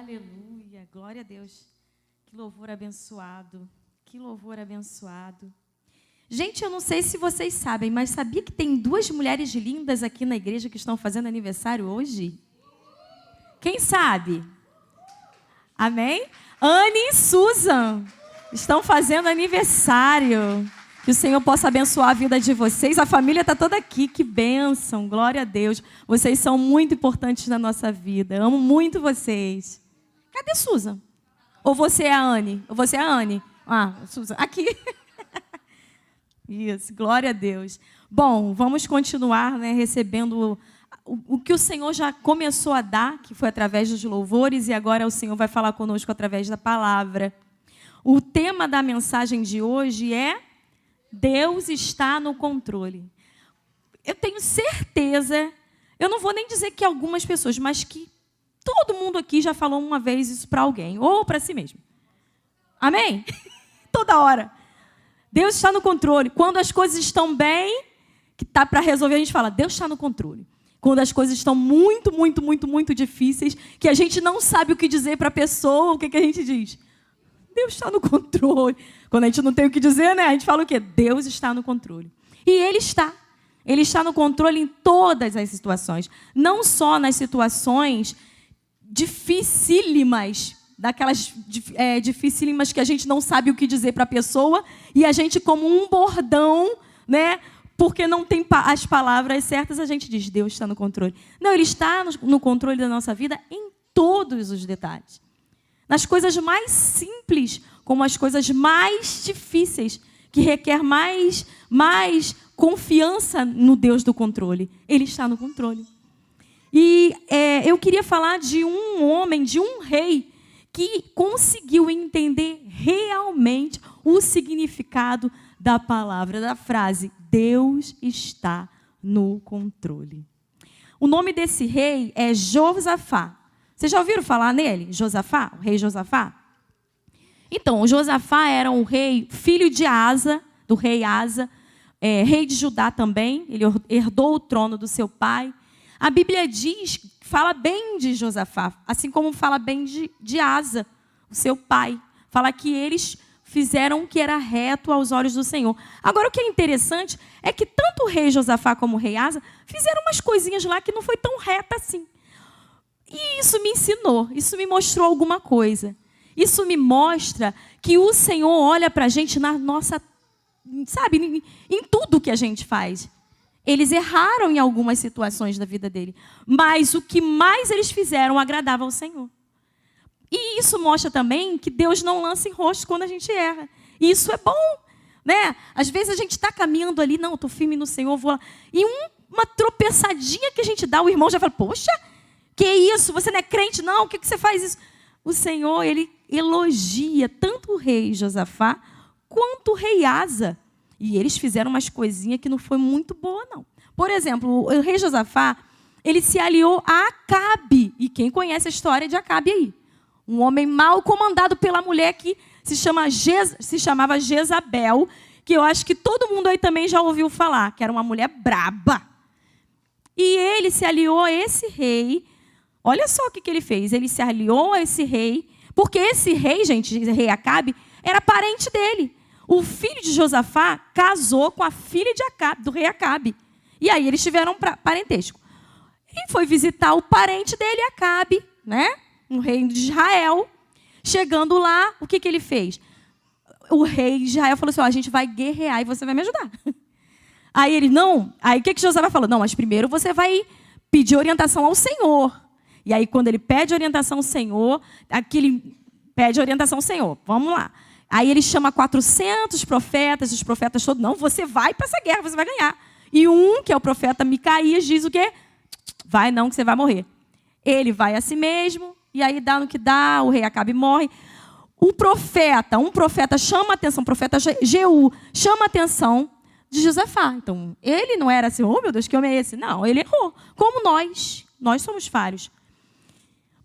Aleluia, glória a Deus. Que louvor abençoado, que louvor abençoado. Gente, eu não sei se vocês sabem, mas sabia que tem duas mulheres lindas aqui na igreja que estão fazendo aniversário hoje? Quem sabe? Amém? Anne e Susan estão fazendo aniversário. Que o Senhor possa abençoar a vida de vocês. A família está toda aqui, que bênção, glória a Deus. Vocês são muito importantes na nossa vida. Amo muito vocês. Cadê Susan? Ou você é a Anne? Ou você é a Anne? Ah, Susan, aqui. Isso, glória a Deus. Bom, vamos continuar, né, recebendo o que o Senhor já começou a dar, que foi através dos louvores, e agora o Senhor vai falar conosco através da palavra. O tema da mensagem de hoje é: Deus está no controle. Eu tenho certeza, eu não vou nem dizer que algumas pessoas, mas que todo mundo aqui já falou uma vez isso para alguém, ou para si mesmo. Amém? Toda hora. Deus está no controle. Quando as coisas estão bem, que está para resolver, a gente fala, Deus está no controle. Quando as coisas estão muito, muito, muito, muito difíceis, que a gente não sabe o que dizer para a pessoa, o que a gente diz? Deus está no controle. Quando a gente não tem o que dizer, né? A gente fala o quê? Deus está no controle. E Ele está. Ele está no controle em todas as situações. Não só nas situações dificílimas, daquelas dificílimas que a gente não sabe o que dizer para a pessoa, e a gente, como um bordão, né? Porque não tem as palavras certas, a gente diz, Deus está no controle. Não, Ele está no controle da nossa vida em todos os detalhes. Nas coisas mais simples, como as coisas mais difíceis, que requer mais confiança no Deus do controle. Ele está no controle. E eu queria falar de um homem, de um rei, que conseguiu entender realmente o significado da palavra, da frase, Deus está no controle. O nome desse rei é Josafá. Vocês já ouviram falar nele? Josafá, o rei Josafá? Então, o Josafá era um rei, filho de Asa, do rei Asa, rei de Judá também. Ele herdou o trono do seu pai. A Bíblia fala bem de Josafá, assim como fala bem de Asa, o seu pai. Fala que eles fizeram o que era reto aos olhos do Senhor. Agora, o que é interessante é que tanto o rei Josafá como o rei Asa fizeram umas coisinhas lá que não foi tão reta assim. E isso me ensinou, isso me mostrou alguma coisa. Isso me mostra que o Senhor olha para a gente na nossa, sabe, em tudo que a gente faz. Eles erraram em algumas situações da vida dele, mas o que mais eles fizeram agradava ao Senhor. E isso mostra também que Deus não lança em rosto quando a gente erra. E isso é bom, né? Às vezes a gente está caminhando ali, não, estou firme no Senhor, vou lá. E uma tropeçadinha que a gente dá, o irmão já fala, poxa, que isso? Você não é crente? Não, o que você faz isso? O Senhor, Ele elogia tanto o rei Josafá quanto o rei Asa. E eles fizeram umas coisinhas que não foi muito boa, não. Por exemplo, o rei Josafá, ele se aliou a Acabe. E quem conhece a história de Acabe aí? Um homem mal comandado pela mulher que se chamava Jezabel, que eu acho que todo mundo aí também já ouviu falar, que era uma mulher braba. E ele se aliou a esse rei. Olha só o que ele fez. Ele se aliou a esse rei, porque esse rei, gente, rei Acabe, era parente dele. O filho de Josafá casou com a filha de Acabe, do rei Acabe. E aí eles tiveram parentesco. E foi visitar o parente dele, Acabe, né? Um rei de Israel. Chegando lá, o que ele fez? O rei de Israel falou assim, a gente vai guerrear e você vai me ajudar. Aí ele, não. Aí o que Josafá falou? Não, mas primeiro você vai pedir orientação ao Senhor. E aí, quando ele pede orientação ao Senhor, aquele pede orientação ao Senhor. Vamos lá. Aí ele chama 400 profetas, os profetas todos, não, você vai para essa guerra, você vai ganhar. E um, que é o profeta Micaías, diz o quê? Vai não, que você vai morrer. Ele vai a si mesmo, e aí dá no que dá, o rei Acabe morre. Um profeta chama a atenção, o profeta Jeú, chama a atenção de Josafá. Então, ele não era assim, oh meu Deus, que homem é esse? Não, ele errou, como nós somos falhos.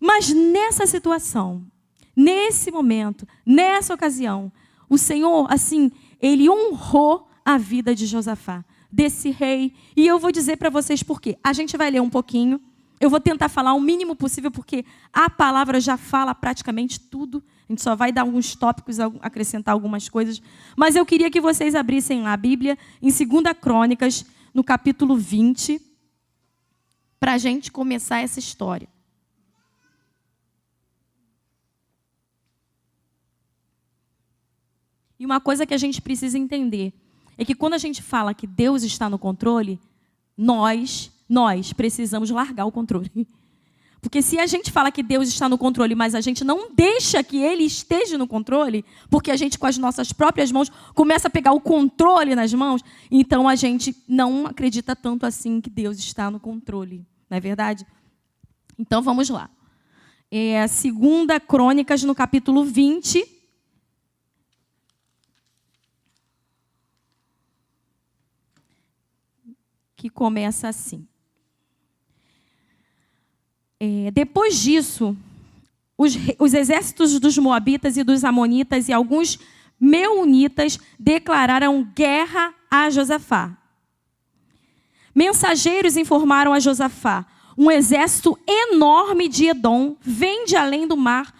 Mas nessa situação, nesse momento, nessa ocasião, o Senhor, assim, Ele honrou a vida de Josafá, desse rei. E eu vou dizer para vocês por quê. A gente vai ler um pouquinho Eu vou tentar falar o mínimo possível, porque a palavra já fala praticamente tudo. A gente só vai dar alguns tópicos, acrescentar algumas coisas. Mas eu queria que vocês abrissem lá a Bíblia, em 2 Crônicas, no capítulo 20, para a gente começar essa história. E uma coisa que a gente precisa entender é que quando a gente fala que Deus está no controle, nós precisamos largar o controle. Porque se a gente fala que Deus está no controle, mas a gente não deixa que Ele esteja no controle, porque a gente com as nossas próprias mãos começa a pegar o controle nas mãos, então a gente não acredita tanto assim que Deus está no controle. Não é verdade? Então vamos lá. 2 Crônicas, no capítulo 20. Que começa assim. Depois disso, os exércitos dos Moabitas e dos Amonitas e alguns Meunitas declararam guerra a Josafá. Mensageiros informaram a Josafá: um exército enorme de Edom vem de além do Mar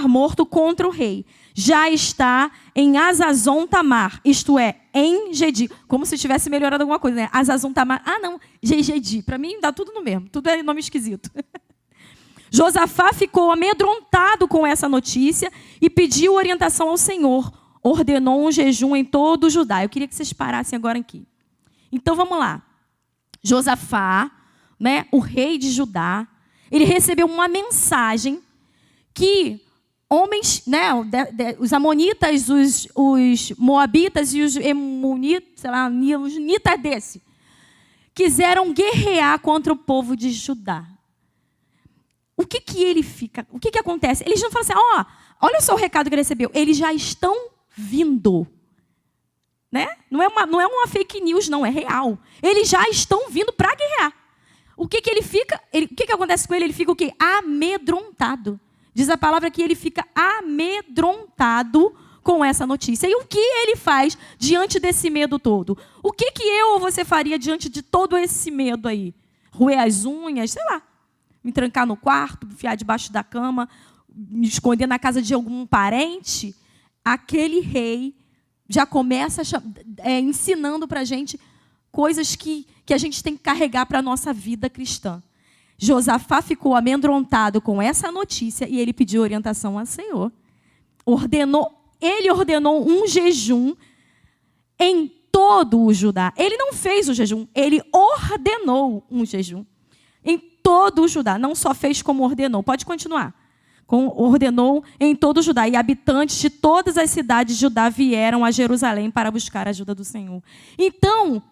Morto contra o rei. Já está em Azazon Tamar, isto é, em Gedi. Como se tivesse melhorado alguma coisa, né? Azazon Tamar. Ah, não, Gedi. Para mim dá tudo no mesmo. Tudo é nome esquisito. Josafá ficou amedrontado com essa notícia e pediu orientação ao Senhor. Ordenou um jejum em todo o Judá. Eu queria que vocês parassem agora aqui. Então, vamos lá. Josafá, né, o rei de Judá, ele recebeu uma mensagem que homens, né, os amonitas, os moabitas e os emonitas, sei lá, os nitas desse, quiseram guerrear contra o povo de Judá. O que acontece? Eles não falam assim, olha só o recado que ele recebeu. Eles já estão vindo. Né? Não é uma fake news, não, é real. Eles já estão vindo para guerrear. O que ele fica? O que acontece com ele? Ele fica o quê? Amedrontado. Diz a palavra que ele fica amedrontado com essa notícia. E o que ele faz diante desse medo todo? O que eu ou você faria diante de todo esse medo aí? Roer as unhas, sei lá. Me trancar no quarto, enfiar debaixo da cama, me esconder na casa de algum parente? Aquele rei já começa ensinando para a gente coisas que a gente tem que carregar para a nossa vida cristã. Josafá ficou amedrontado com essa notícia e ele pediu orientação ao Senhor. Ele ordenou um jejum em todo o Judá. Ele não fez o jejum, ele ordenou um jejum em todo o Judá. Não só fez como ordenou. Pode continuar. Ordenou em todo o Judá. E habitantes de todas as cidades de Judá vieram a Jerusalém para buscar a ajuda do Senhor. Então,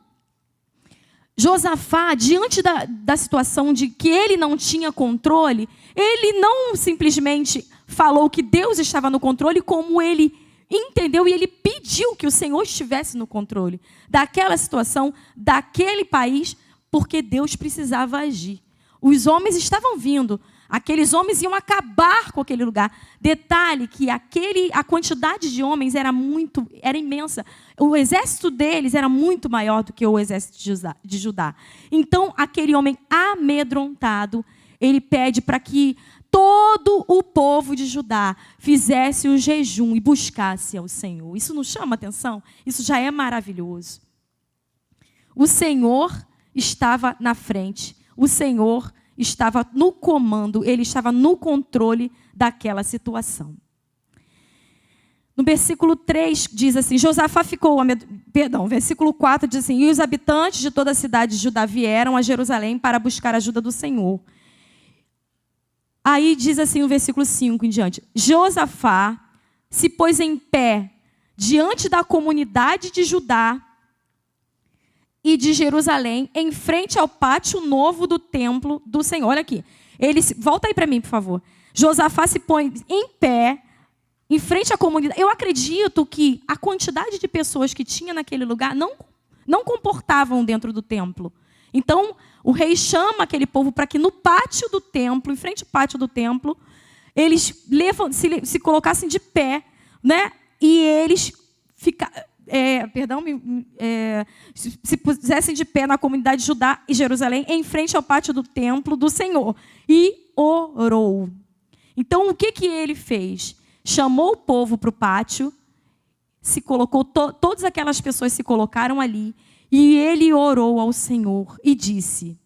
Josafá, diante da situação de que ele não tinha controle, ele não simplesmente falou que Deus estava no controle, como ele entendeu e ele pediu que o Senhor estivesse no controle daquela situação, daquele país, porque Deus precisava agir. Os homens estavam vindo, aqueles homens iam acabar com aquele lugar. Detalhe que a quantidade de homens era imensa. O exército deles era muito maior do que o exército de Judá. Então, aquele homem amedrontado, ele pede para que todo o povo de Judá fizesse o jejum e buscasse ao Senhor. Isso não chama atenção? Isso já é maravilhoso. O Senhor estava na frente. O Senhor estava no comando, ele estava no controle daquela situação. No versículo 3 diz assim, Josafá ficou, versículo 4 diz assim, e os habitantes de toda a cidade de Judá vieram a Jerusalém para buscar a ajuda do Senhor. Aí diz assim no versículo 5 em diante, Josafá se pôs em pé diante da comunidade de Judá e de Jerusalém, em frente ao pátio novo do templo do Senhor. Olha aqui. Volta aí para mim, por favor. Josafá se põe em pé, em frente à comunidade. Eu acredito que a quantidade de pessoas que tinha naquele lugar não comportavam dentro do templo. Então, o rei chama aquele povo para que no pátio do templo, em frente ao pátio do templo, eles se colocassem de pé, né? E eles se pusessem de pé na comunidade de Judá e Jerusalém, em frente ao pátio do templo do Senhor, e orou. Então, o que ele fez? Chamou o povo para o pátio, se colocou, todas aquelas pessoas se colocaram ali, e ele orou ao Senhor e disse: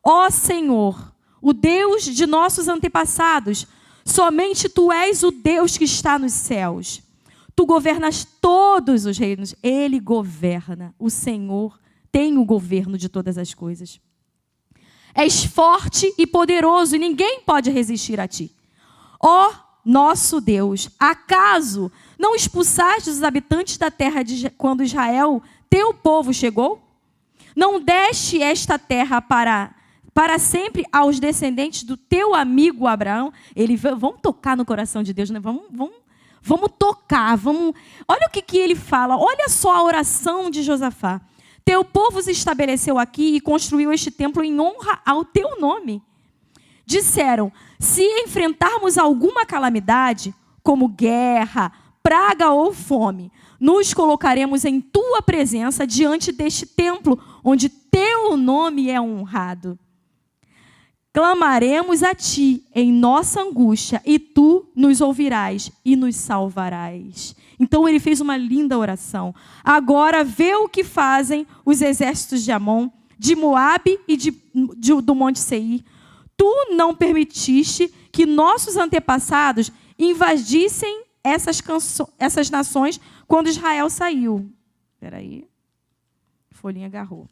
ó Senhor, o Deus de nossos antepassados, somente Tu és o Deus que está nos céus. Tu governas todos os reinos. Ele governa. O Senhor tem o governo de todas as coisas. És forte e poderoso, e ninguém pode resistir a Ti. Ó nosso Deus, acaso não expulsaste os habitantes da terra quando Israel, Teu povo, chegou? Não deste esta terra para sempre aos descendentes do Teu amigo Abraão? Vamos tocar no coração de Deus, né? Vamos tocar, Olha o que ele fala, olha só a oração de Josafá. Teu povo se estabeleceu aqui e construiu este templo em honra ao Teu nome. Disseram: se enfrentarmos alguma calamidade, como guerra, praga ou fome, nos colocaremos em Tua presença diante deste templo, onde Teu nome é honrado. Clamaremos a Ti em nossa angústia, e Tu nos ouvirás e nos salvarás. Então ele fez uma linda oração. Agora vê o que fazem os exércitos de Amon, de Moabe e do Monte Seir. Tu não permitiste que nossos antepassados invadissem essas nações quando Israel saiu. Espera aí. Folhinha agarrou.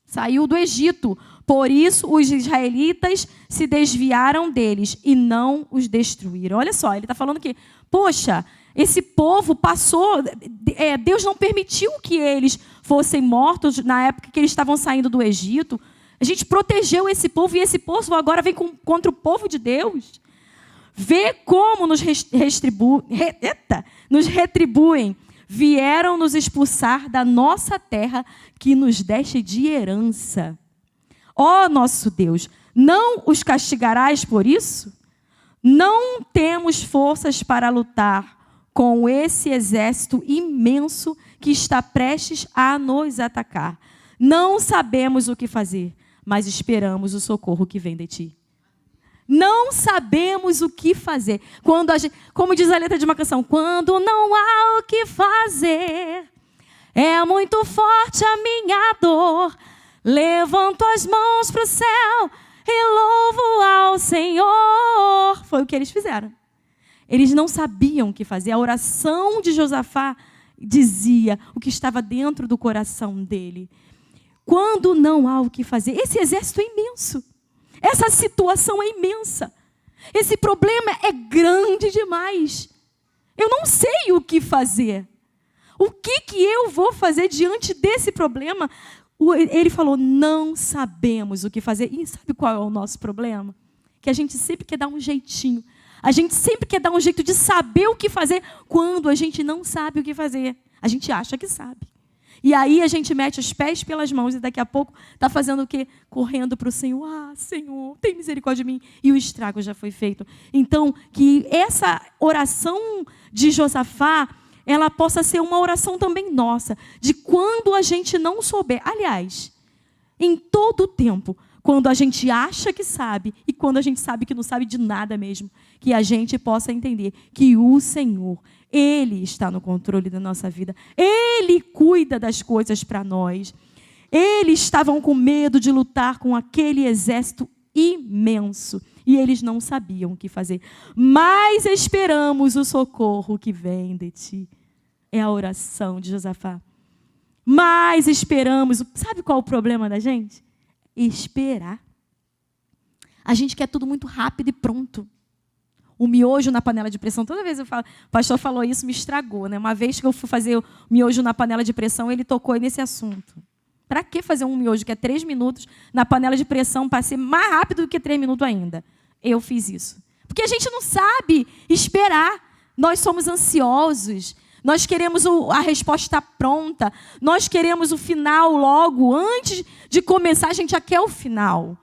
Saiu do Egito. Por isso, os israelitas se desviaram deles e não os destruíram. Olha só, ele está falando que, poxa, esse povo passou... Deus não permitiu que eles fossem mortos na época que eles estavam saindo do Egito. A gente protegeu esse povo e esse povo agora vem contra o povo de Deus. Vê como nos retribuem. Vieram nos expulsar da nossa terra que nos deste de herança. Ó nosso Deus, não os castigarás por isso? Não temos forças para lutar com esse exército imenso que está prestes a nos atacar. Não sabemos o que fazer, mas esperamos o socorro que vem de Ti. Não sabemos o que fazer. Como diz a letra de uma canção, quando não há o que fazer, é muito forte a minha dor. Levanto as mãos para o céu e louvo ao Senhor. Foi o que eles fizeram. Eles não sabiam o que fazer. A oração de Josafá dizia o que estava dentro do coração dele. Quando não há o que fazer, esse exército é imenso. Essa situação é imensa. Esse problema é grande demais. Eu não sei o que fazer. O que eu vou fazer diante desse problema? Ele falou, não sabemos o que fazer. E sabe qual é o nosso problema? Que a gente sempre quer dar um jeitinho. A gente sempre quer dar um jeito de saber o que fazer quando a gente não sabe o que fazer. A gente acha que sabe. E aí a gente mete os pés pelas mãos e daqui a pouco está fazendo o quê? Correndo para o Senhor. Ah, Senhor, tem misericórdia de mim. E o estrago já foi feito. Então, que essa oração de Josafá, ela possa ser uma oração também nossa. De quando a gente não souber. Aliás, em todo o tempo, quando a gente acha que sabe e quando a gente sabe que não sabe de nada mesmo, que a gente possa entender que o Senhor, Ele está no controle da nossa vida. Ele cuida das coisas para nós. Eles estavam com medo de lutar com aquele exército imenso e eles não sabiam o que fazer. Mas esperamos o socorro que vem de Ti. É a oração de Josafá. Mas esperamos. Sabe qual é o problema da gente? Esperar. A gente quer tudo muito rápido e pronto. O miojo na panela de pressão, toda vez eu falo, o pastor falou isso, me estragou, né? Uma vez que eu fui fazer o miojo na panela de pressão, ele tocou nesse assunto. Para que fazer um miojo que é 3 minutos na panela de pressão para ser mais rápido do que 3 minutos ainda? Eu fiz isso. Porque a gente não sabe esperar. Nós somos ansiosos. Nós queremos a resposta pronta. Nós queremos o final logo. Antes de começar, a gente já quer o final.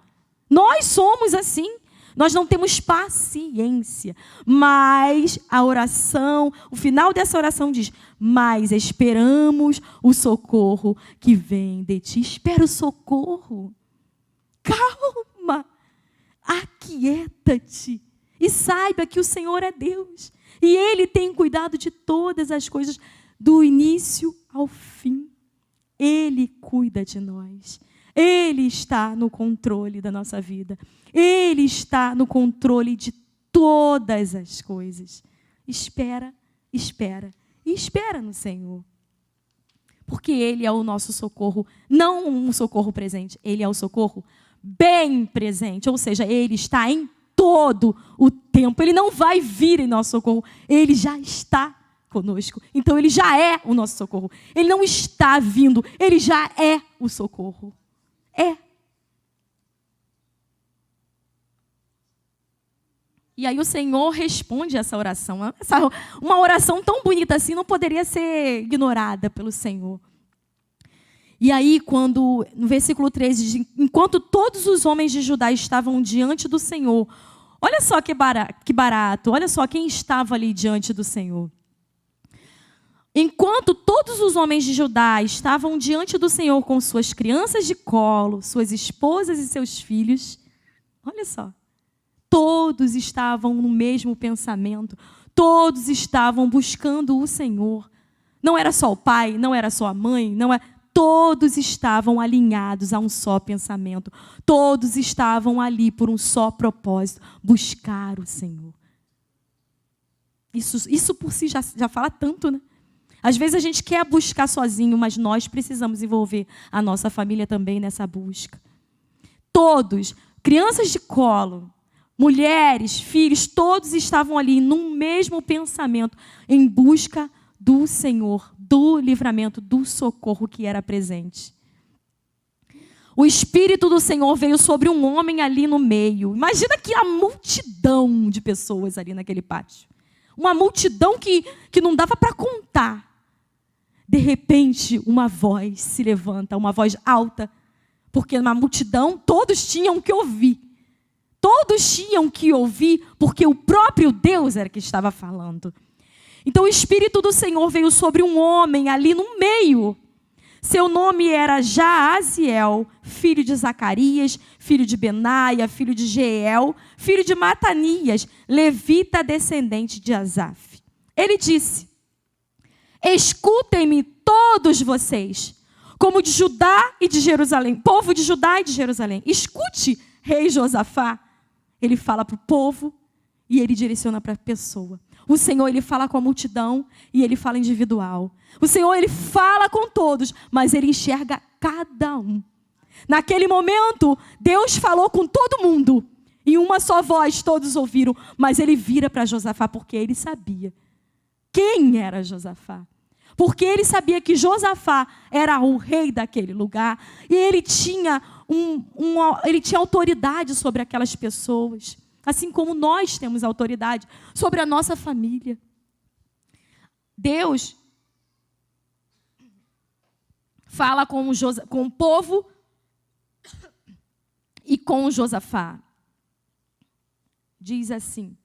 Nós somos assim. Nós não temos paciência. Mas a oração, o final dessa oração diz: mas esperamos o socorro que vem de ti. Espera o socorro. Calma. Aquieta-te. E saiba que o Senhor é Deus. E Ele tem cuidado de todas as coisas, do início ao fim. Ele cuida de nós. Ele está no controle da nossa vida. Ele está no controle de todas as coisas. Espera, espera e espera no Senhor. Porque Ele é o nosso socorro, não um socorro presente. Ele é o socorro bem presente. Ou seja, Ele está em todo o tempo. Ele não vai vir em nosso socorro. Ele já está conosco. Então, Ele já é o nosso socorro. Ele não está vindo. Ele já é o socorro. É. E aí o Senhor responde essa oração. Uma oração tão bonita assim não poderia ser ignorada pelo Senhor. E aí, quando, no versículo 13, diz: enquanto todos os homens de Judá estavam diante do Senhor. Olha só que barato. Olha só quem estava ali diante do Senhor. Enquanto todos os homens de Judá estavam diante do Senhor com suas crianças de colo, suas esposas e seus filhos, olha só, todos estavam no mesmo pensamento, todos estavam buscando o Senhor. Não era só o pai, não era só a mãe, todos estavam alinhados a um só pensamento, todos estavam ali por um só propósito, buscar o Senhor. Isso por si já fala tanto, né? Às vezes a gente quer buscar sozinho, mas nós precisamos envolver a nossa família também nessa busca. Todos, crianças de colo, mulheres, filhos, todos estavam ali num mesmo pensamento, em busca do Senhor, do livramento, do socorro que era presente. O Espírito do Senhor veio sobre um homem ali no meio. Imagina que a multidão de pessoas ali naquele pátio. Uma multidão que não dava para contar. De repente, uma voz se levanta, uma voz alta, porque na multidão todos tinham que ouvir. Todos tinham que ouvir, porque o próprio Deus era que estava falando. Então o Espírito do Senhor veio sobre um homem ali no meio. Seu nome era Jaaziel, filho de Zacarias, filho de Benaia, filho de Jeiel, filho de Matanias, levita descendente de Asaf. Ele disse: escutem-me todos vocês, como de Judá e de Jerusalém, povo de Judá e de Jerusalém. Escute, rei Josafá. Ele fala para o povo e ele direciona para a pessoa. O Senhor, Ele fala com a multidão e Ele fala individual. O Senhor, Ele fala com todos, mas Ele enxerga cada um. Naquele momento, Deus falou com todo mundo. Em uma só voz todos ouviram, mas Ele vira para Josafá porque Ele sabia quem era Josafá. Porque Ele sabia que Josafá era o rei daquele lugar e Ele tinha autoridade sobre aquelas pessoas. Assim como nós temos autoridade sobre a nossa família. Deus fala com o povo e com Josafá. Diz assim: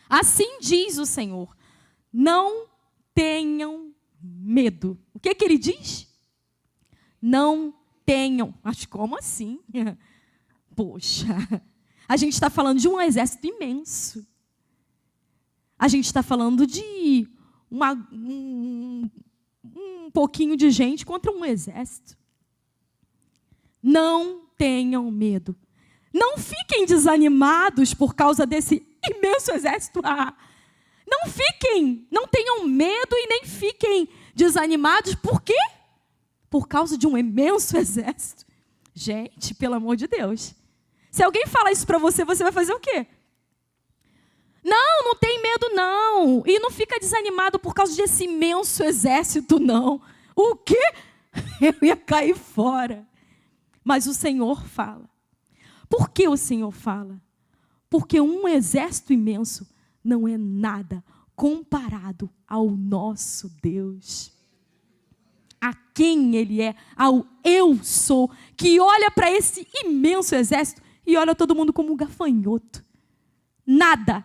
assim diz o Senhor, não tenham medo. O que ele diz? Não tenham. Mas como assim? Poxa... A gente está falando de um exército imenso. A gente está falando de um pouquinho de gente contra um exército. Não tenham medo. Não fiquem desanimados por causa desse imenso exército. Não tenham medo e nem fiquem desanimados. Por quê? Por causa de um imenso exército. Gente, pelo amor de Deus. Se alguém falar isso para você, você vai fazer o quê? Não tem medo não. E não fica desanimado por causa desse imenso exército não. O quê? Eu ia cair fora. Mas o Senhor fala. Por que o Senhor fala? Porque um exército imenso não é nada comparado ao nosso Deus. A quem Ele é, ao eu sou, que olha para esse imenso exército e olha todo mundo como um gafanhoto. Nada.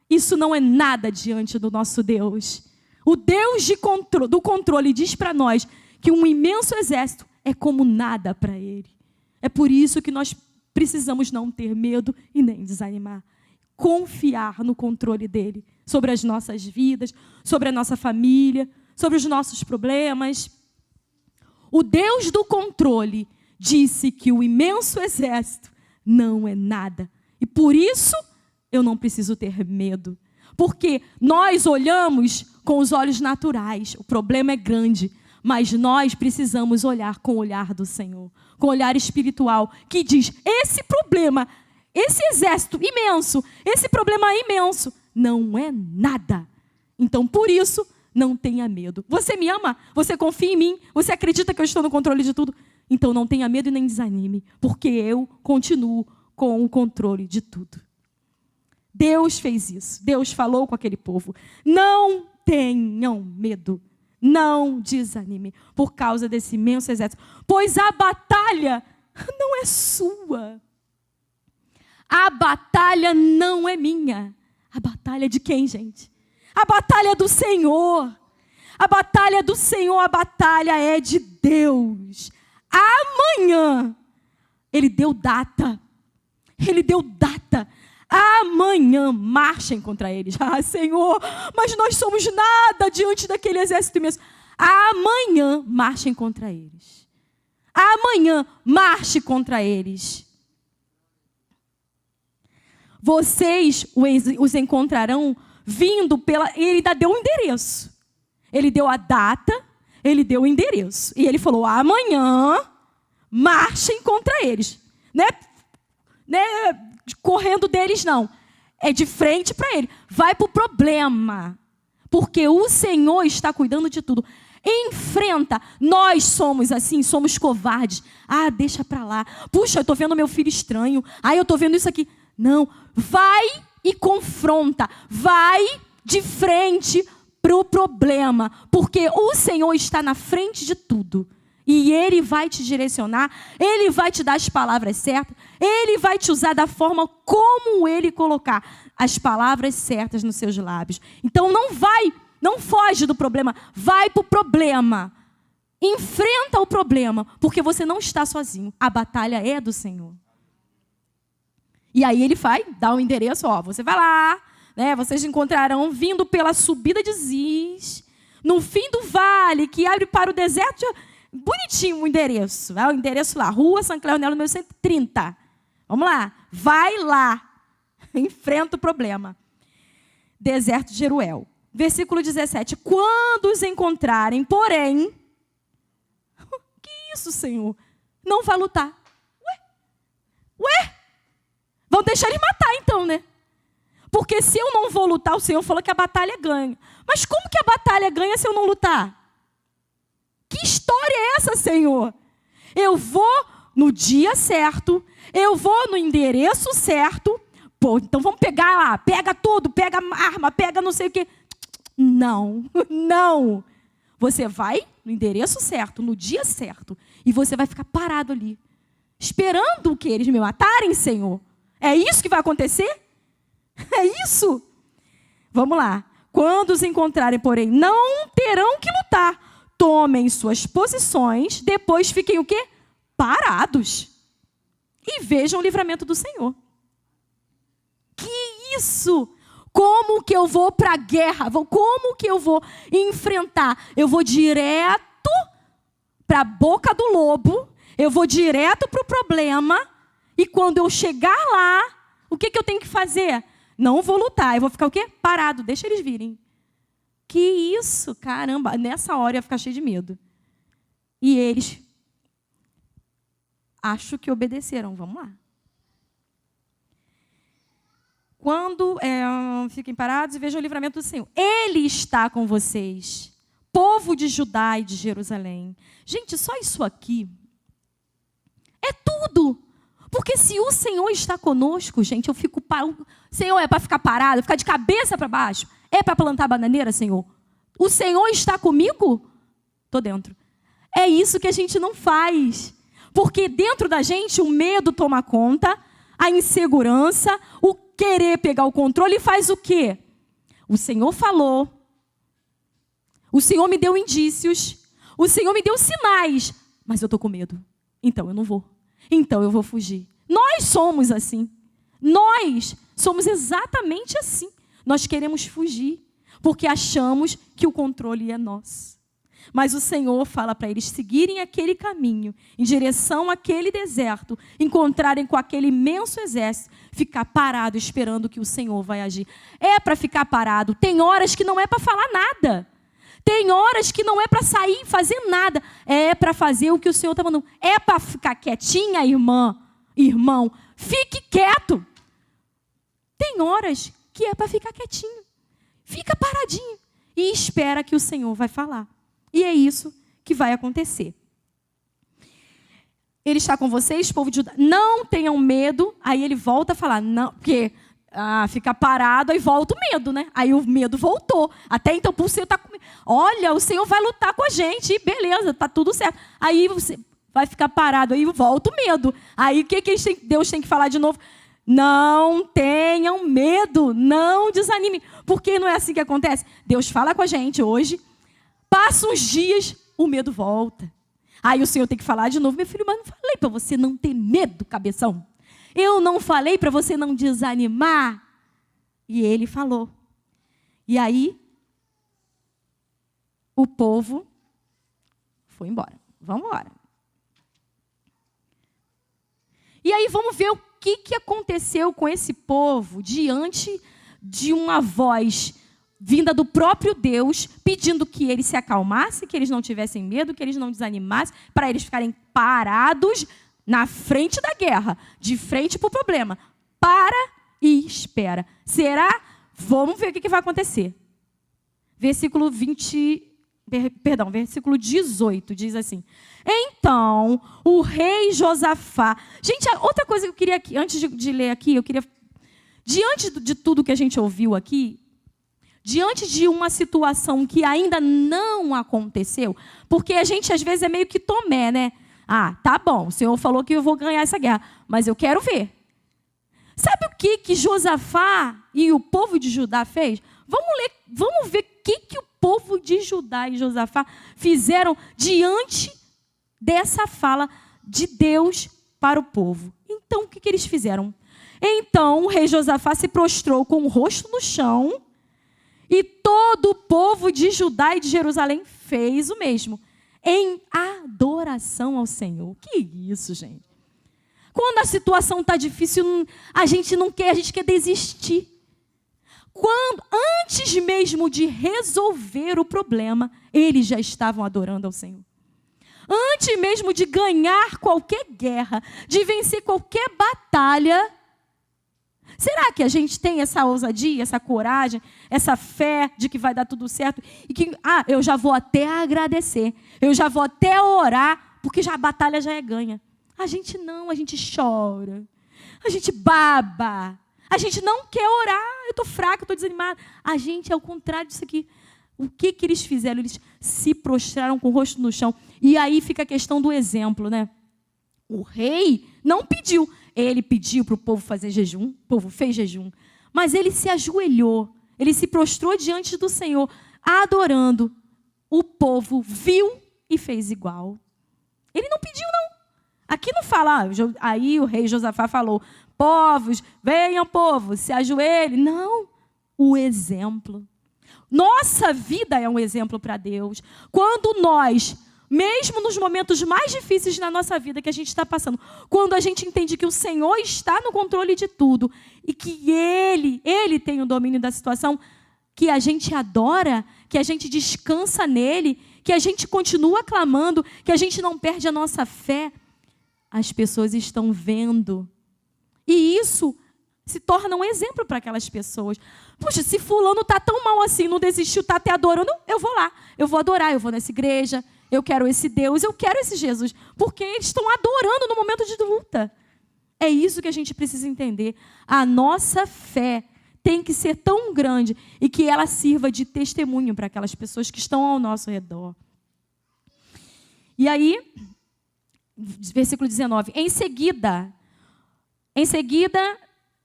Isso não é nada diante do nosso Deus. O Deus do controle diz para nós que um imenso exército é como nada para Ele. É por isso que nós precisamos não ter medo e nem desanimar. Confiar no controle dEle sobre as nossas vidas, sobre a nossa família, sobre os nossos problemas. O Deus do controle disse que o imenso exército não é nada. E por isso eu não preciso ter medo. Porque nós olhamos com os olhos naturais. O problema é grande. Mas nós precisamos olhar com o olhar do Senhor. Com o olhar espiritual. Que diz, esse problema, esse exército imenso, esse problema imenso, não é nada. Então, por isso, não tenha medo. Você me ama? Você confia em mim? Você acredita que eu estou no controle de tudo? Então, não tenha medo e nem desanime. Porque eu continuo com o controle de tudo. Deus fez isso. Deus falou com aquele povo. Não tenham medo. Não desanime por causa desse imenso exército. Pois a batalha não é sua. A batalha não é minha. A batalha é de quem, gente? A batalha é do Senhor. A batalha é do Senhor. A batalha é de Deus. Amanhã. Ele deu data. Ele deu data. Amanhã marchem contra eles. Ah, Senhor, mas nós somos nada diante daquele exército imenso. Amanhã marchem contra eles. Amanhã marche contra eles. Vocês os encontrarão vindo pela... Ele ainda deu um endereço. Ele deu a data, ele deu o endereço. E ele falou, amanhã marchem contra eles. Né? Correndo deles, não. É de frente para ele. Vai para o problema. Porque o Senhor está cuidando de tudo. Enfrenta. Nós somos assim, somos covardes. Ah, deixa para lá. Puxa, eu estou vendo meu filho estranho. Ah, eu estou vendo isso aqui. Não. Vai e confronta. Vai de frente para o problema. Porque o Senhor está na frente de tudo. E Ele vai te direcionar, Ele vai te dar as palavras certas, Ele vai te usar da forma como Ele colocar as palavras certas nos seus lábios. Então não foge do problema, vai para o problema. Enfrenta o problema, porque você não está sozinho. A batalha é do Senhor. E aí Ele vai dar o endereço, ó, você vai lá, né, vocês encontrarão vindo pela subida de Ziz, no fim do vale, que abre para o deserto. Bonitinho o endereço. O endereço lá, Rua São Cleonel, número 130. Vamos lá. Vai lá. Enfrenta o problema. Deserto de Jeruel. Versículo 17. Quando os encontrarem, porém... Que isso, Senhor? Não vai lutar. Ué? Vão deixar eles matar então, né? Porque se eu não vou lutar, o Senhor falou que a batalha ganha. Mas como que a batalha ganha se eu não lutar? Que história é essa, Senhor? Eu vou no dia certo, eu vou no endereço certo. Pô, então vamos pegar lá, pega tudo, pega arma, pega não sei o quê. Não, não. Você vai no endereço certo, no dia certo, e você vai ficar parado ali, esperando que eles me matarem, Senhor. É isso que vai acontecer? É isso? Vamos lá. Quando os encontrarem, porém, não terão que lutar. Tomem suas posições, depois fiquem o quê? Parados. E vejam o livramento do Senhor. Que isso? Como que eu vou para a guerra? Como que eu vou enfrentar? Eu vou direto para a boca do lobo, eu vou direto para o problema, e quando eu chegar lá, o que eu tenho que fazer? Não vou lutar, eu vou ficar o quê? Parado, deixa eles virem. Que isso, caramba, nessa hora eu ia ficar cheio de medo. E eles, acho que obedeceram, vamos lá. Quando fiquem parados e vejam o livramento do Senhor. Ele está com vocês, povo de Judá e de Jerusalém. Gente, só isso aqui é tudo. Porque se o Senhor está conosco, gente, eu fico... Senhor, é para ficar parado, ficar de cabeça para baixo? É para plantar bananeira, Senhor? O Senhor está comigo? Estou dentro. É isso que a gente não faz. Porque dentro da gente o medo toma conta, a insegurança, querer pegar o controle e faz o quê? O Senhor falou, o Senhor me deu indícios, o Senhor me deu sinais, mas eu estou com medo. Então eu não vou. Então eu vou fugir. Nós somos assim. Nós somos exatamente assim. Nós queremos fugir, porque achamos que o controle é nosso. Mas o Senhor fala para eles seguirem aquele caminho, em direção àquele deserto, encontrarem com aquele imenso exército, ficar parado esperando que o Senhor vai agir. É para ficar parado. Tem horas que não é para falar nada. Tem horas que não é para sair e fazer nada. É para fazer o que o Senhor está mandando. É para ficar quietinha, irmão. Fique quieto. Tem horas que é para ficar quietinho. Fica paradinho e espera que o Senhor vai falar. E é isso que vai acontecer. Ele está com vocês, povo de Judá. Não tenham medo. Aí ele volta a falar, não, porque fica parado, aí volta o medo, né? Aí o medo voltou. Até então, por Senhor está com medo. Olha, o Senhor vai lutar com a gente. E beleza, está tudo certo. Aí você vai ficar parado, aí volta o medo. Aí o que Deus tem que falar de novo? Não tenham medo, não desanimem. Porque não é assim que acontece. Deus fala com a gente hoje. Passa uns dias, o medo volta. Aí o Senhor tem que falar de novo. Meu filho, mas não falei para você não ter medo, cabeção. Eu não falei para você não desanimar. E ele falou. E aí, o povo foi embora. Vamos embora. E aí vamos ver o que aconteceu com esse povo diante de uma voz vinda do próprio Deus, pedindo que eles se acalmassem, que eles não tivessem medo, que eles não desanimassem, para eles ficarem parados na frente da guerra, de frente para o problema. Para e espera. Será? Vamos ver o que vai acontecer. Versículo 18 diz assim: então, o rei Josafá... Gente, outra coisa que eu queria, antes de ler aqui, eu queria... Diante de tudo que a gente ouviu aqui, diante de uma situação que ainda não aconteceu, porque a gente às vezes é meio que Tomé, né? Tá bom, o Senhor falou que eu vou ganhar essa guerra, mas eu quero ver. Sabe o que Josafá e o povo de Judá fez? Vamos ver o que o povo de Judá e Josafá fizeram diante dessa fala de Deus para o povo. Então, o que eles fizeram? Então, o rei Josafá se prostrou com o rosto no chão, e todo o povo de Judá e de Jerusalém fez o mesmo, em adoração ao Senhor. Que isso, gente? Quando a situação está difícil, a gente não quer, a gente quer desistir. Antes mesmo de resolver o problema, eles já estavam adorando ao Senhor. Antes mesmo de ganhar qualquer guerra, de vencer qualquer batalha, será que a gente tem essa ousadia, essa coragem, essa fé de que vai dar tudo certo? E que, eu já vou até agradecer, eu já vou até orar, porque a batalha já é ganha. A gente não, a gente chora, a gente baba, a gente não quer orar, eu estou fraca, eu estou desanimada. A gente é o contrário disso aqui. O que eles fizeram? Eles se prostraram com o rosto no chão. E aí fica a questão do exemplo, né? O rei não pediu. Ele pediu para o povo fazer jejum, o povo fez jejum. Mas ele se ajoelhou, ele se prostrou diante do Senhor, adorando. O povo viu e fez igual. Ele não pediu, não. Aqui não fala, aí o rei Josafá falou, povos, venham, povo, se ajoelhem. Não, o exemplo. Nossa vida é um exemplo para Deus. Quando nós, mesmo nos momentos mais difíceis na nossa vida que a gente está passando, quando a gente entende que o Senhor está no controle de tudo e que Ele tem o domínio da situação, que a gente adora, que a gente descansa nele, que a gente continua clamando, que a gente não perde a nossa fé, as pessoas estão vendo. E isso se torna um exemplo para aquelas pessoas. Poxa, se fulano está tão mal assim, não desistiu, está até adorando, eu vou lá, eu vou adorar, eu vou nessa igreja, eu quero esse Deus, eu quero esse Jesus, porque eles estão adorando no momento de luta. É isso que a gente precisa entender. A nossa fé tem que ser tão grande e que ela sirva de testemunho para aquelas pessoas que estão ao nosso redor. E aí, versículo 19, em seguida,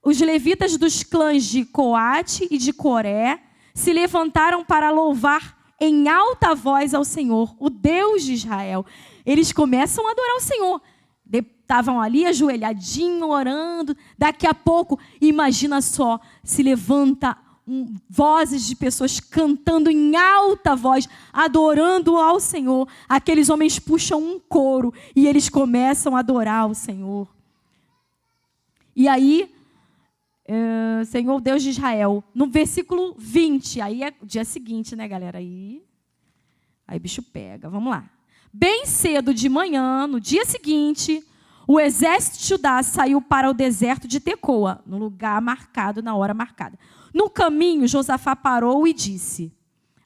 os levitas dos clãs de Coate e de Coré se levantaram para louvar em alta voz ao Senhor, o Deus de Israel. Eles começam a adorar o Senhor. Estavam ali ajoelhadinhos, orando. Daqui a pouco, imagina só, se levanta vozes de pessoas cantando em alta voz, adorando ao Senhor. Aqueles homens puxam um coro e eles começam a adorar o Senhor. E aí, Senhor Deus de Israel, no versículo 20, aí é o dia seguinte, né, galera? Aí bicho pega, vamos lá. Bem cedo de manhã, no dia seguinte, o exército de Judá saiu para o deserto de Tecoa, no lugar marcado, na hora marcada. No caminho, Josafá parou e disse,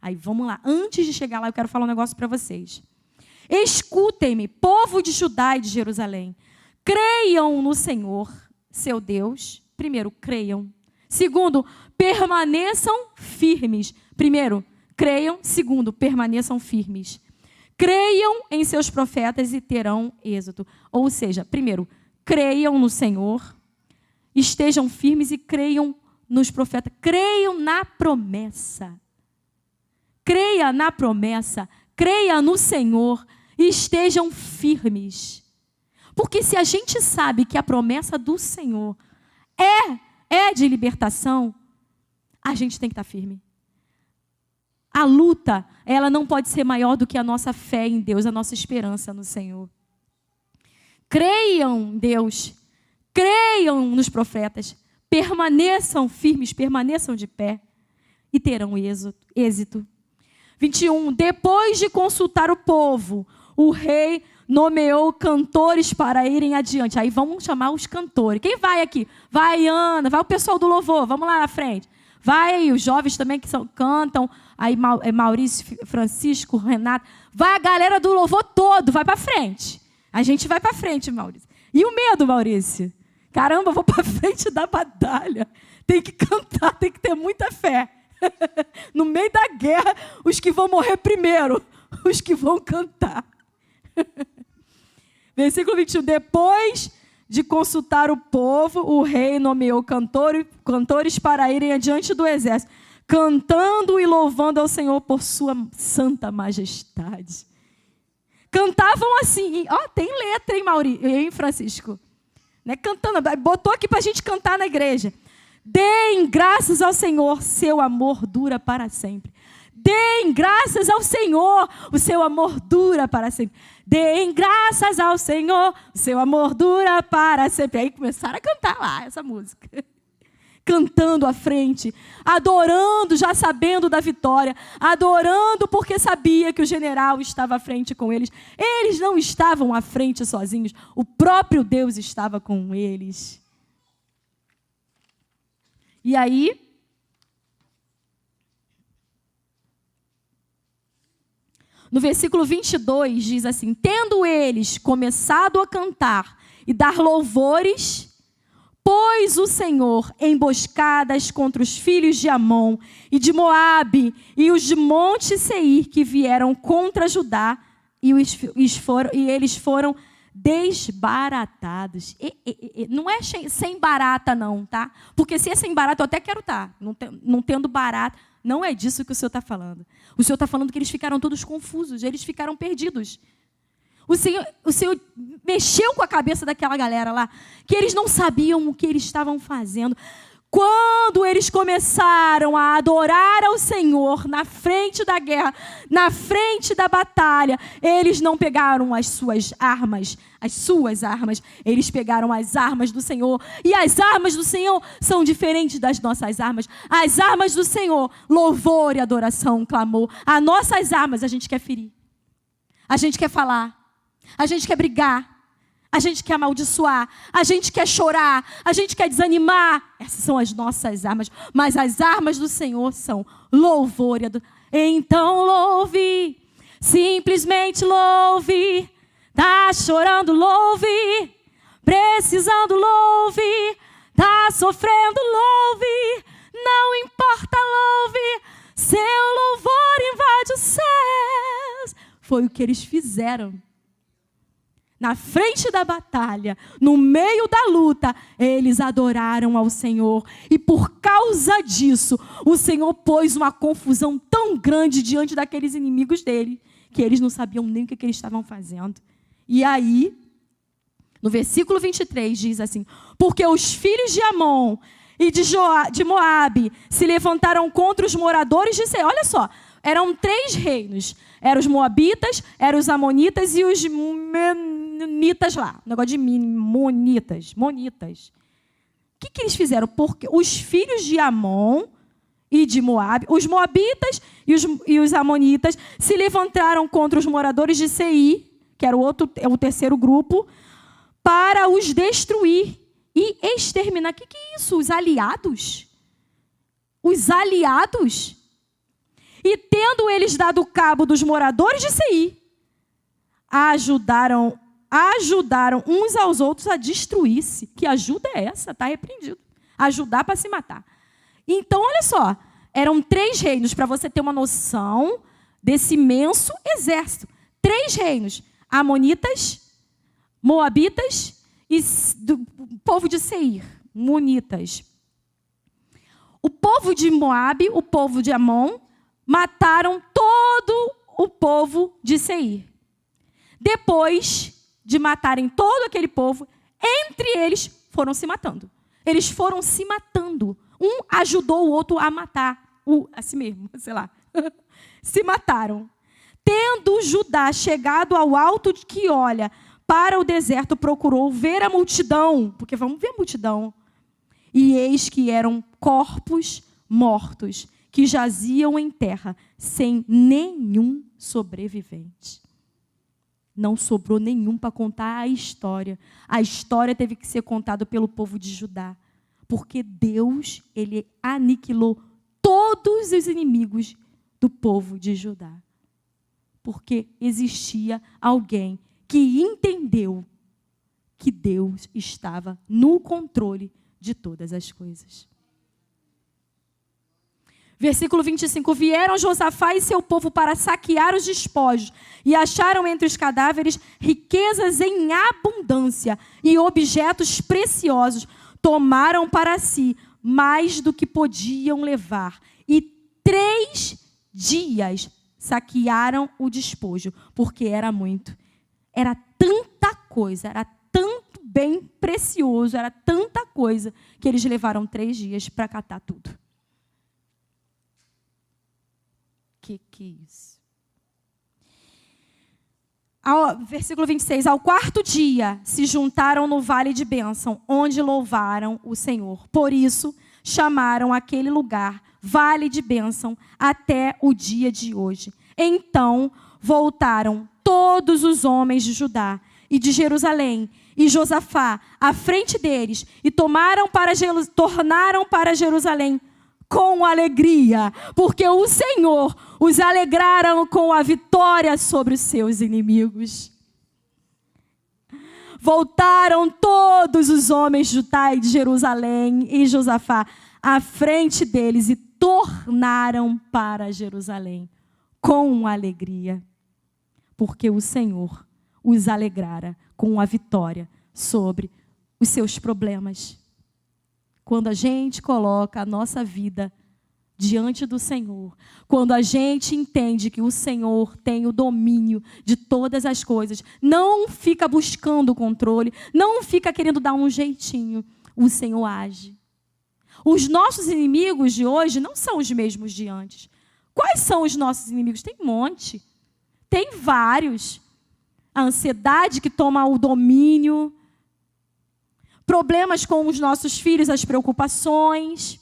aí vamos lá, antes de chegar lá eu quero falar um negócio para vocês. Escutem-me, povo de Judá e de Jerusalém, creiam no Senhor, seu Deus. Primeiro, creiam. Segundo, permaneçam firmes. Primeiro, creiam. Segundo, permaneçam firmes. Creiam em seus profetas e terão êxito. Ou seja, primeiro, creiam no Senhor, estejam firmes e creiam nos profetas. Creiam na promessa. Creia na promessa. Creia no Senhor e estejam firmes. Porque se a gente sabe que a promessa do Senhor é de libertação, a gente tem que estar firme. A luta, ela não pode ser maior do que a nossa fé em Deus, a nossa esperança no Senhor. Creiam em Deus, creiam nos profetas, permaneçam firmes, permaneçam de pé e terão êxito. 21. Depois de consultar o povo, o rei nomeou cantores para irem adiante. Aí vamos chamar os cantores. Quem vai aqui? Vai Ana, vai o pessoal do louvor, vamos lá na frente. Vai aí, os jovens também que cantam, aí Maurício, Francisco, Renato. Vai a galera do louvor todo, vai para frente. A gente vai para frente, Maurício. E o medo, Maurício? Caramba, eu vou para frente da batalha. Tem que cantar, tem que ter muita fé. No meio da guerra, os que vão morrer primeiro, os que vão cantar. Versículo 21. Depois de consultar o povo, o rei nomeou cantores para irem adiante do exército, cantando e louvando ao Senhor por sua santa majestade. Cantavam assim, tem letra, hein, Maurício, hein, Francisco? Né, cantando, botou aqui para a gente cantar na igreja. Deem graças ao Senhor, seu amor dura para sempre. Deem graças ao Senhor, o seu amor dura para sempre. Deem graças ao Senhor, o seu amor dura para sempre. Aí começaram a cantar lá essa música. Cantando à frente, adorando, já sabendo da vitória, adorando porque sabia que o general estava à frente com eles. Eles não estavam à frente sozinhos, o próprio Deus estava com eles. E aí, no versículo 22, diz assim, tendo eles começado a cantar e dar louvores, pôs o Senhor emboscadas contra os filhos de Amon e de Moabe e os de Monte Seir que vieram contra Judá e eles foram desbaratados. Não é sem barata não, tá? Porque se é sem barata eu até quero estar. Não tendo barata, não é disso que o Senhor está falando. O Senhor está falando que eles ficaram todos confusos, eles ficaram perdidos. O Senhor mexeu com a cabeça daquela galera lá, que eles não sabiam o que eles estavam fazendo. Quando eles começaram a adorar ao Senhor na frente da guerra, na frente da batalha, eles não pegaram as suas armas, eles pegaram as armas do Senhor. E as armas do Senhor são diferentes das nossas armas. As armas do Senhor, louvor e adoração, clamor. As nossas armas a gente quer ferir, a gente quer falar, a gente quer brigar, a gente quer amaldiçoar, a gente quer chorar, a gente quer desanimar. Essas são as nossas armas. Mas as armas do Senhor são louvor e adoração. Então louve, simplesmente louve. Tá chorando, louve. Precisando, louve. Tá sofrendo, louve. Não importa, louve. Seu louvor invade os céus. Foi o que eles fizeram. Na frente da batalha, no meio da luta, eles adoraram ao Senhor. E por causa disso, o Senhor pôs uma confusão tão grande diante daqueles inimigos dele, que eles não sabiam nem o que eles estavam fazendo. E aí, no versículo 23, diz assim: porque os filhos de Amon e de Moabe se levantaram contra os moradores de Seir. Olha só, eram 3 reinos. Eram os moabitas, eram os amonitas e os monitas lá. O negócio de monitas. O que eles fizeram? Porque os filhos de Amon e de Moabe, os moabitas e os amonitas, se levantaram contra os moradores de Seir, que era o terceiro grupo, para os destruir e exterminar. O que é isso? Os aliados? Os aliados? E tendo eles dado cabo dos moradores de Seir, ajudaram uns aos outros a destruir-se. Que ajuda é essa? Está repreendido. Ajudar para se matar. Então, olha só, eram 3 reinos, para você ter uma noção desse imenso exército. 3 reinos: amonitas, moabitas e do povo de Seir, monitas. O povo de Moabe, o povo de Amon, mataram todo o povo de Seir. Depois de matarem todo aquele povo, entre eles foram se matando. Eles foram se matando. Um ajudou o outro a matar a si mesmo, sei lá. Se mataram. Tendo Judá chegado ao alto que olha para o deserto, procurou ver a multidão, porque vamos ver a multidão. E eis que eram corpos mortos, que jaziam em terra, sem nenhum sobrevivente. Não sobrou nenhum para contar a história. A história teve que ser contada pelo povo de Judá. Porque Deus, ele aniquilou todos os inimigos do povo de Judá. Porque existia alguém que entendeu que Deus estava no controle de todas as coisas. Versículo 25. Vieram Josafá e seu povo para saquear os despojos e acharam entre os cadáveres riquezas em abundância e objetos preciosos. Tomaram para si mais do que podiam levar. E 3 dias saquearam o despojo, porque era muito. Era tanta coisa, era tanto bem precioso, era tanta coisa, que eles levaram 3 dias para catar tudo. Que é isso? Versículo 26. Ao 4º dia, se juntaram no vale de bênção, onde louvaram o Senhor. Por isso, chamaram aquele lugar vale de bênção até o dia de hoje. Então, voltaram todos os homens de Judá e de Jerusalém, e Josafá à frente deles, e tornaram para Jerusalém com alegria, porque o Senhor os alegraram com a vitória sobre os seus inimigos. Voltaram todos os homens de Judá e de Jerusalém e Josafá à frente deles e tornaram para Jerusalém com alegria, porque o Senhor os alegrara com a vitória sobre os seus problemas. Quando a gente coloca a nossa vida diante do Senhor, quando a gente entende que o Senhor tem o domínio de todas as coisas, não fica buscando o controle, não fica querendo dar um jeitinho, o Senhor age. Os nossos inimigos de hoje não são os mesmos de antes. Quais são os nossos inimigos? Tem um monte, tem vários. A ansiedade que toma o domínio, problemas com os nossos filhos, as preocupações,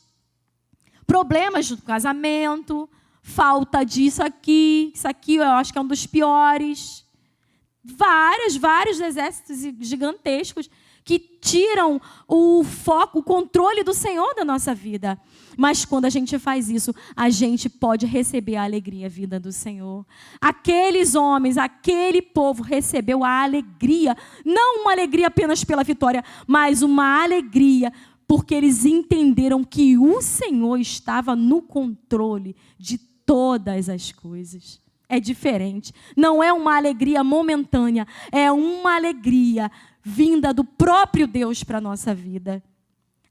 problemas do casamento, falta disso aqui, isso aqui eu acho que é um dos piores. Vários exércitos gigantescos que tiram o foco, o controle do Senhor da nossa vida. Mas quando a gente faz isso, a gente pode receber a alegria vinda do Senhor. Aqueles homens, aquele povo recebeu a alegria, não uma alegria apenas pela vitória, mas uma alegria porque eles entenderam que o Senhor estava no controle de todas as coisas. é diferente. Não é uma alegria momentânea, é uma alegria vinda do próprio Deus para a nossa vida.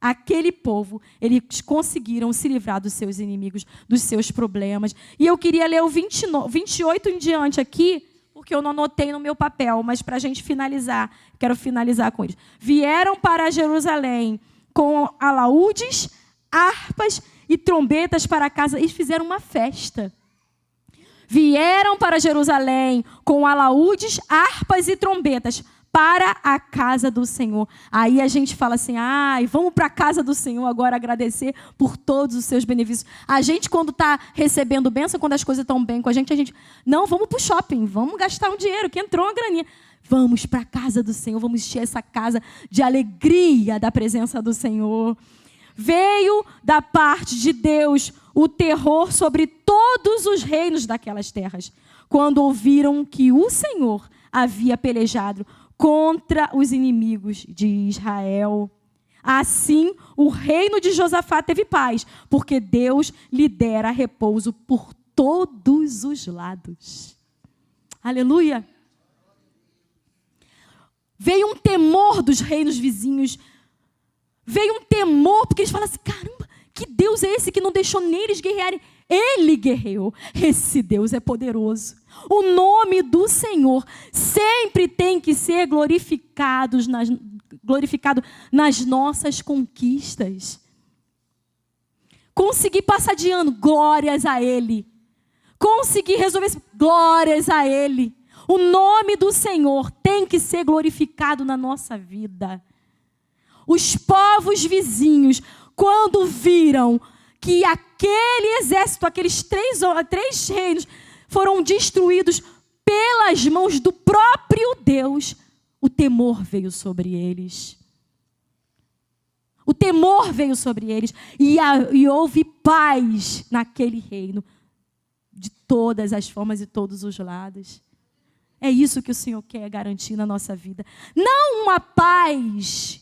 Aquele povo, eles conseguiram se livrar dos seus inimigos, dos seus problemas. E eu queria ler o 28 em diante aqui, porque eu não anotei no meu papel, mas para a gente finalizar, quero finalizar com eles. Vieram para Jerusalém com alaúdes, harpas e trombetas para a casa. Eles fizeram uma festa. Vieram para Jerusalém com alaúdes, harpas e trombetas para a casa do Senhor. Aí a gente fala assim, vamos para a casa do Senhor agora agradecer por todos os seus benefícios. A gente, quando está recebendo bênção, quando as coisas estão bem com a gente, não, vamos para o shopping, vamos gastar um dinheiro, que entrou uma graninha. Vamos para a casa do Senhor, vamos encher essa casa de alegria da presença do Senhor. Veio da parte de Deus o terror sobre todos os reinos daquelas terras, quando ouviram que o Senhor havia pelejado contra os inimigos de Israel. Assim, o reino de Josafá teve paz, porque Deus lhe dera repouso por todos os lados. Aleluia! Veio um temor dos reinos vizinhos. Veio um temor, porque eles falam assim, caramba, que Deus é esse que não deixou neles guerrearem? Ele guerreou. Esse Deus é poderoso. O nome do Senhor sempre tem que ser glorificado nas nossas conquistas. Consegui passar de ano, glórias a Ele. Consegui resolver isso, glórias a Ele. O nome do Senhor tem que ser glorificado na nossa vida. Os povos vizinhos, quando viram que aquele exército, aqueles três reinos, foram destruídos pelas mãos do próprio Deus, o temor veio sobre eles. O temor veio sobre eles e houve paz naquele reino, de todas as formas e todos os lados. É isso que o Senhor quer garantir na nossa vida. Não uma paz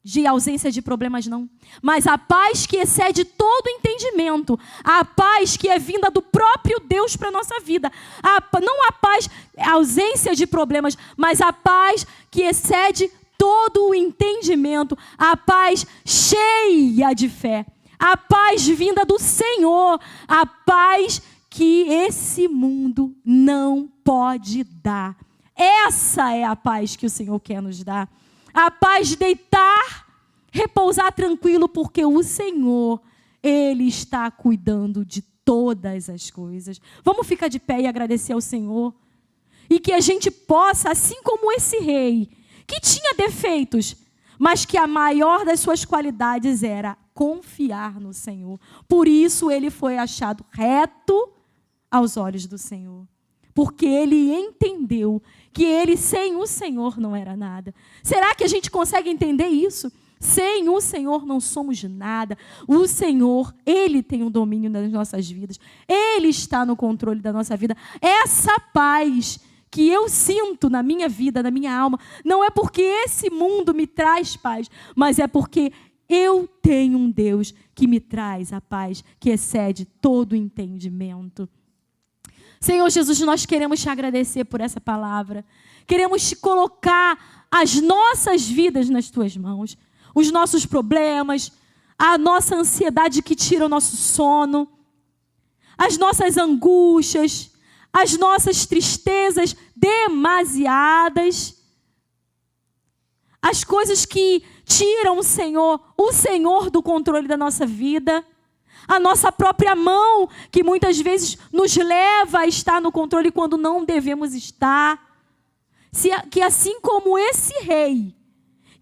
de ausência de problemas, não. Mas a paz que excede todo entendimento. A paz que é vinda do próprio Deus para a nossa vida. Não a paz, a ausência de problemas, mas a paz que excede todo o entendimento. A paz cheia de fé. A paz vinda do Senhor. A paz que esse mundo não pode dar. Essa é a paz que o Senhor quer nos dar. A paz de deitar, repousar tranquilo, porque o Senhor, Ele está cuidando de todas as coisas. Vamos ficar de pé e agradecer ao Senhor. E que a gente possa, assim como esse rei, que tinha defeitos, mas que a maior das suas qualidades era confiar no Senhor. Por isso ele foi achado reto aos olhos do Senhor. Porque ele entendeu que ele sem o Senhor não era nada. Será que a gente consegue entender isso? Sem o Senhor não somos nada. O Senhor, Ele tem o domínio das nossas vidas. Ele está no controle da nossa vida. Essa paz que eu sinto na minha vida, na minha alma, não é porque esse mundo me traz paz, mas é porque eu tenho um Deus que me traz a paz, que excede todo o entendimento. Senhor Jesus, nós queremos te agradecer por essa palavra. Queremos te colocar as nossas vidas nas tuas mãos. Os nossos problemas, a nossa ansiedade que tira o nosso sono, as nossas angústias, as nossas tristezas demasiadas, as coisas que tiram o Senhor do controle da nossa vida, a nossa própria mão, que muitas vezes nos leva a estar no controle quando não devemos estar. Que assim como esse rei,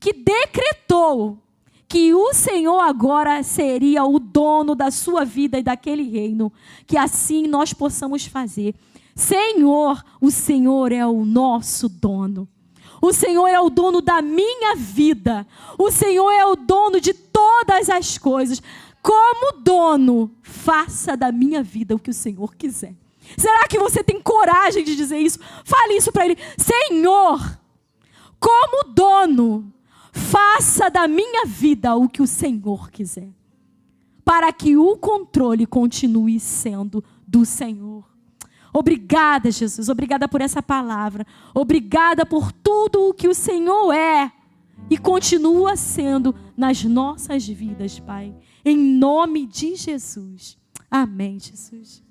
que decretou que o Senhor agora seria o dono da sua vida e daquele reino, que assim nós possamos fazer. Senhor, o Senhor é o nosso dono. O Senhor é o dono da minha vida. O Senhor é o dono de todas as coisas. Como dono, faça da minha vida o que o Senhor quiser. Será que você tem coragem de dizer isso? Fale isso para Ele. Senhor, como dono, faça da minha vida o que o Senhor quiser. Para que o controle continue sendo do Senhor. Obrigada, Jesus. Obrigada por essa palavra. Obrigada por tudo o que o Senhor é e continua sendo nas nossas vidas, Pai. Em nome de Jesus. Amém, Jesus.